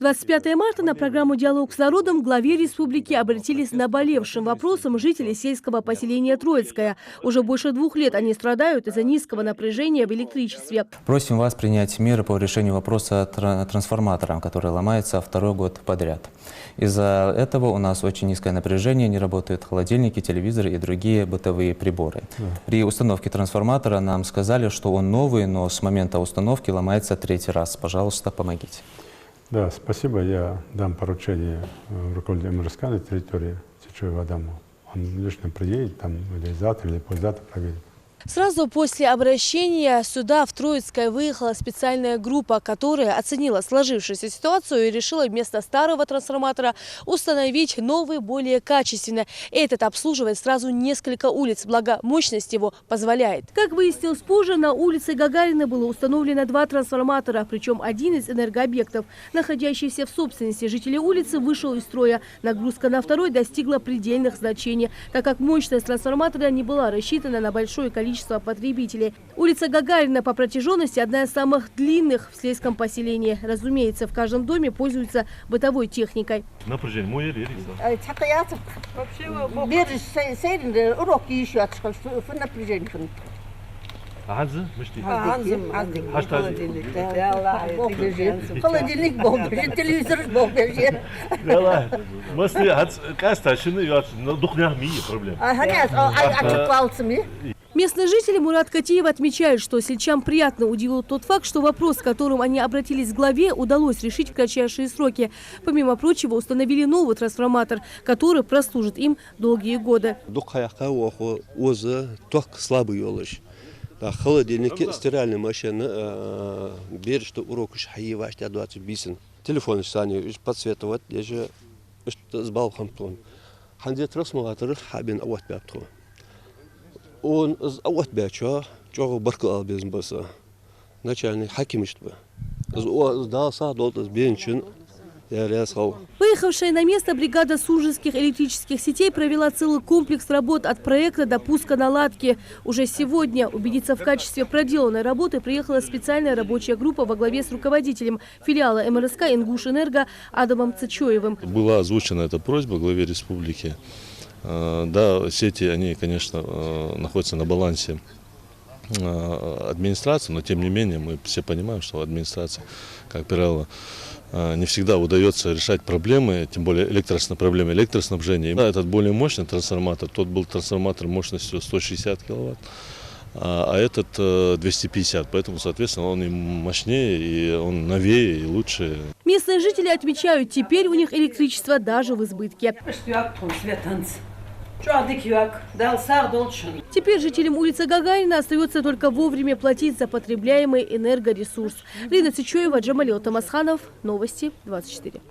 25 марта на программу «Диалог с народом» главе республики обратились с наболевшим вопросом жители сельского поселения Троицкое. Уже больше 2 лет они страдают из-за низкого напряжения в электричестве. Просим вас принять меры по решению вопроса трансформатора, который ломается 2-й год подряд. Из-за этого у нас очень низкое напряжение, не работают холодильники, телевизоры и другие бытовые приборы. При установке трансформатора нам сказали, что он новый, но с момента установки ломается 3-й раз. Пожалуйста, помогите. Да, спасибо. Я дам поручение руководителю МРСК на территории Сечевого дома. Он лично приедет там или завтра, или послезавтра проверит. Сразу после обращения сюда в Троицкое выехала специальная группа, которая оценила сложившуюся ситуацию и решила вместо старого трансформатора установить новый, более качественный. Этот обслуживает сразу несколько улиц, благо мощность его позволяет. Как выяснилось позже, на улице Гагарина было установлено 2 трансформатора, причем один из энергообъектов, находящийся в собственности жителей улицы, вышел из строя. Нагрузка на 2-й достигла предельных значений, так как мощность трансформатора не была рассчитана на большое количество потребителей. Улица Гагарина по протяженности одна из самых длинных в сельском поселении. Разумеется, в каждом доме пользуются бытовой техникой. Напряжение мой или холодильник был, телевизор был. Местные жители Мурат Катиев отмечают, что сельчан приятно удивил тот факт, что вопрос, с которым они обратились к главе, удалось решить в кратчайшие сроки. Помимо прочего, установили новый трансформатор, который прослужит им долгие годы. Холодильники, стиральная машина, берешь, что урок уж хаеваш, 20 бисен. Телефон сани, подсветовать, я же с балком. Ханде трансформатор хабин ават бяпту. Он ават бяча, чего баркал без баса. Начальник хакимиштва. Сдал садот с бенчин. Выехавшая на место бригада Сужинских электрических сетей провела целый комплекс работ от проекта до пуска наладки. Уже сегодня убедиться в качестве проделанной работы приехала специальная рабочая группа во главе с руководителем филиала МРСК «Ингушэнерго» Адамом Цачоевым. Была озвучена эта просьба главе республики. Да, сети, они, конечно, находятся на балансе администрации, но тем не менее мы все понимаем, что администрация, как правило, не всегда удается решать проблемы, тем более проблемы электроснабжения. Да, этот более мощный трансформатор, тот был трансформатор мощностью 160 киловатт, а этот 250, поэтому, соответственно, он и мощнее, и он новее, и лучше. Местные жители отмечают, теперь у них электричество даже в избытке. Теперь жителям улицы Гагарина остается только вовремя платить за потребляемый энергоресурс. Лина Цичоева, Джамалил Тамасханов. Новости 24.